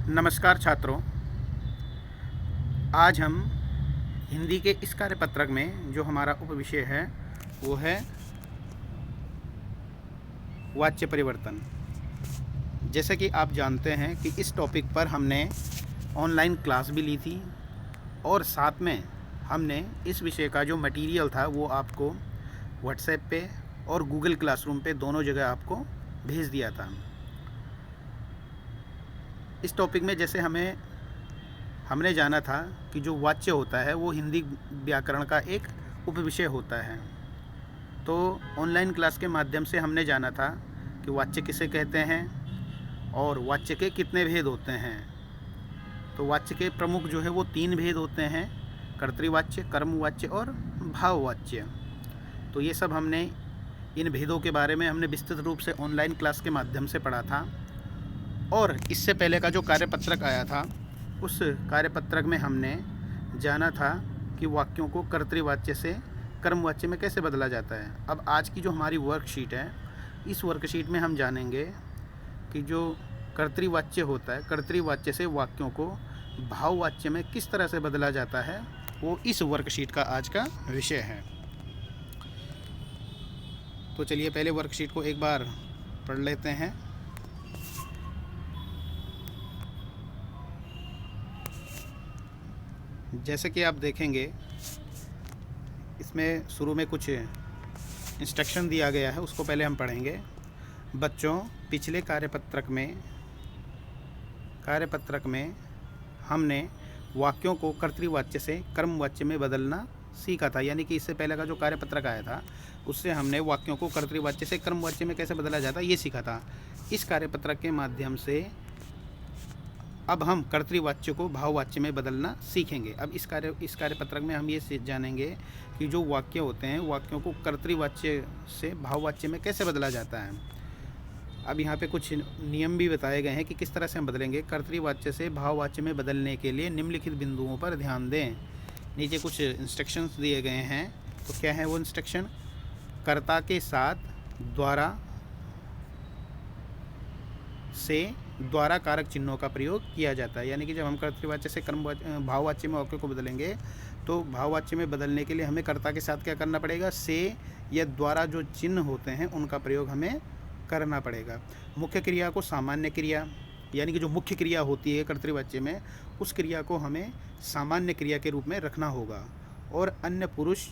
नमस्कार छात्रों। आज हम हिंदी के इस कार्यपत्रक में जो हमारा उपविषय है वो है वाच्य परिवर्तन। जैसे कि आप जानते हैं कि इस टॉपिक पर हमने ऑनलाइन क्लास भी ली थी और साथ में हमने इस विषय का जो मटेरियल था वो आपको व्हाट्सएप पे और गूगल क्लासरूम पे दोनों जगह आपको भेज दिया था। इस टॉपिक में जैसे हमने जाना था कि जो वाच्य होता है वो हिंदी व्याकरण का एक उपविषय होता है। तो ऑनलाइन क्लास के माध्यम से हमने जाना था कि वाच्य किसे कहते हैं और वाच्य के कितने भेद होते हैं। तो वाच्य के प्रमुख जो है वो 3 भेद होते हैं: कर्तृवाच्य, कर्मवाच्य और भाववाच्य। तो ये सब हमने इन भेदों के बारे में हमने विस्तृत रूप से ऑनलाइन क्लास के माध्यम से पढ़ा था। और इससे पहले का जो कार्यपत्रक आया था उस कार्यपत्रक में हमने जाना था कि वाक्यों को कर्तृवाच्य से कर्मवाच्य में कैसे बदला जाता है। अब आज की जो हमारी वर्कशीट है, इस वर्कशीट में हम जानेंगे कि जो कर्तृवाच्य होता है, कर्तृवाच्य से वाक्यों को भाववाच्य में किस तरह से बदला जाता है, वो इस वर्कशीट का आज का विषय है। तो चलिए पहले वर्कशीट को एक बार पढ़ लेते हैं। जैसे कि आप देखेंगे इसमें शुरू में कुछ इंस्ट्रक्शन दिया गया है, उसको पहले हम पढ़ेंगे। बच्चों, पिछले कार्यपत्रक में हमने वाक्यों को कर्तृवाच्य से कर्मवाच्य में बदलना सीखा था। यानी कि इससे पहले का जो कार्यपत्रक आया था उससे हमने वाक्यों को कर्तृवाच्य से कर्मवाच्य में कैसे बदला जाता है ये सीखा था। इस कार्यपत्रक के माध्यम से अब हम कर्तृवाच्य को भाववाच्य में बदलना सीखेंगे। अब इस कार्यपत्रक में हम ये जानेंगे कि जो वाक्य होते हैं, वाक्यों को कर्तृवाच्य से भाववाच्य में कैसे बदला जाता है। अब यहाँ पे कुछ नियम भी बताए गए हैं कि किस तरह से हम बदलेंगे। कर्तृवाच्य से भाववाच्य में बदलने के लिए निम्नलिखित बिंदुओं पर ध्यान दें। नीचे कुछ इंस्ट्रक्शंस दिए गए हैं। तो क्या है वो इंस्ट्रक्शन? कर्ता के साथ द्वारा से द्वारा कारक चिन्हों का प्रयोग किया जाता है। यानी कि जब हम कर्तृवाच्य से भाववाच्य में वाक्य को बदलेंगे तो भाववाच्य में बदलने के लिए हमें कर्ता के साथ क्या करना पड़ेगा? से या द्वारा जो चिन्ह होते हैं उनका प्रयोग हमें करना पड़ेगा। मुख्य क्रिया को सामान्य क्रिया, यानी कि जो मुख्य क्रिया होती है कर्तृवाच्य में, उस क्रिया को हमें सामान्य क्रिया के रूप में रखना होगा। और अन्य पुरुष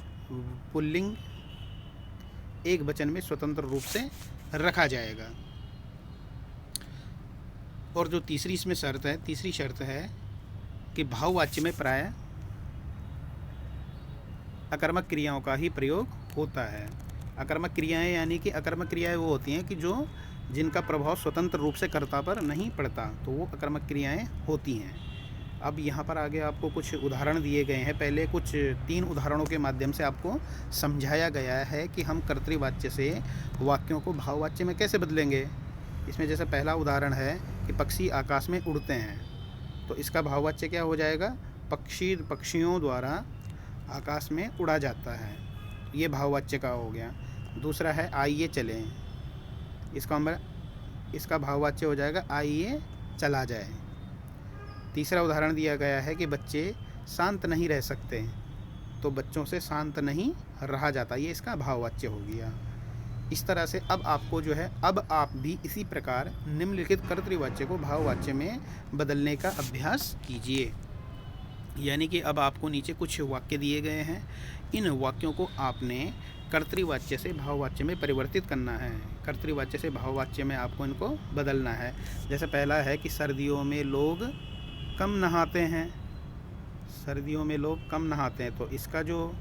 पुल्लिंग एक वचन में स्वतंत्र रूप से रखा जाएगा। और जो तीसरी शर्त है कि भाववाच्य में प्रायः अकर्मक क्रियाओं का ही प्रयोग होता है। अकर्मक क्रियाएं यानी कि अकर्मक क्रियाएं वो होती हैं कि जिनका प्रभाव स्वतंत्र रूप से कर्ता पर नहीं पड़ता, तो वो अकर्मक क्रियाएं होती हैं। अब यहाँ पर आगे आपको कुछ उदाहरण दिए गए हैं। पहले कुछ 3 उदाहरणों के माध्यम से आपको समझाया गया है कि हम कर्तृवाच्य से वाक्यों को भाववाच्य में कैसे बदलेंगे। इसमें जैसे पहला उदाहरण है कि पक्षी आकाश में उड़ते हैं, तो इसका भाववाच्य क्या हो जाएगा? पक्षियों द्वारा आकाश में उड़ा जाता है, ये भाववाच्य का हो गया। दूसरा है आइए चलें, इसका भाववाच्य हो जाएगा आइए चला जाए। तीसरा उदाहरण दिया गया है कि बच्चे शांत नहीं रह सकते, तो बच्चों से शांत नहीं रहा जाता, ये इसका भाववाच्य हो गया। इस तरह से अब आपको जो है, अब आप भी इसी प्रकार निम्नलिखित कर्तृवाच्य को भाववाच्य में बदलने का अभ्यास कीजिए। यानी कि अब आपको नीचे कुछ वाक्य दिए गए हैं, इन वाक्यों को आपने कर्तृवाच्य से भाववाच्य में परिवर्तित करना है। कर्तृवाच्य से भाववाच्य में आपको इनको बदलना है। जैसे पहला है कि सर्दियों में लोग कम नहाते हैं। सर्दियों में लोग कम नहाते हैं, तो इसका जो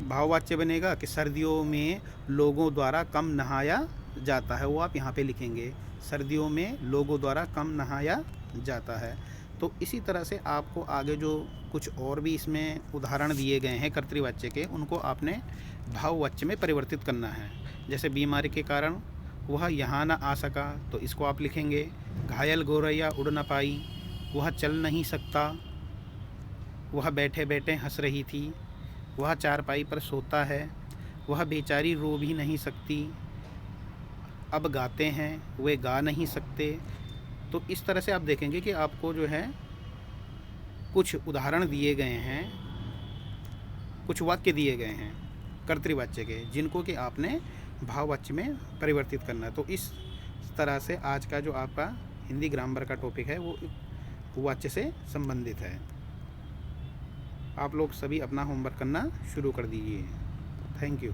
भाववाच्य बनेगा कि सर्दियों में लोगों द्वारा कम नहाया जाता है, वो आप यहाँ पे लिखेंगे। सर्दियों में लोगों द्वारा कम नहाया जाता है। तो इसी तरह से आपको आगे जो कुछ और भी इसमें उदाहरण दिए गए हैं कर्तृवाच्य के, उनको आपने भाववाच्य में परिवर्तित करना है। जैसे बीमारी के कारण वह यहाँ न आ सका, तो इसको आप लिखेंगे घायल गौरैया उड़ न पाई, वह चल नहीं सकता, वह बैठे बैठे हंस रही थी, वह चारपाई पर सोता है, वह बेचारी रो भी नहीं सकती, अब गाते हैं वे गा नहीं सकते, तो इस तरह से आप देखेंगे कि आपको जो है कुछ उदाहरण दिए गए हैं, कुछ वाक्य दिए गए हैं कर्तृवाच्य के, जिनको कि आपने भाववाच्य में परिवर्तित करना है। तो इस तरह से आज का जो आपका हिंदी ग्रामर का टॉपिक है वो वाच्य से संबंधित है। आप लोग सभी अपना होमवर्क करना शुरू कर दीजिए। Thank you.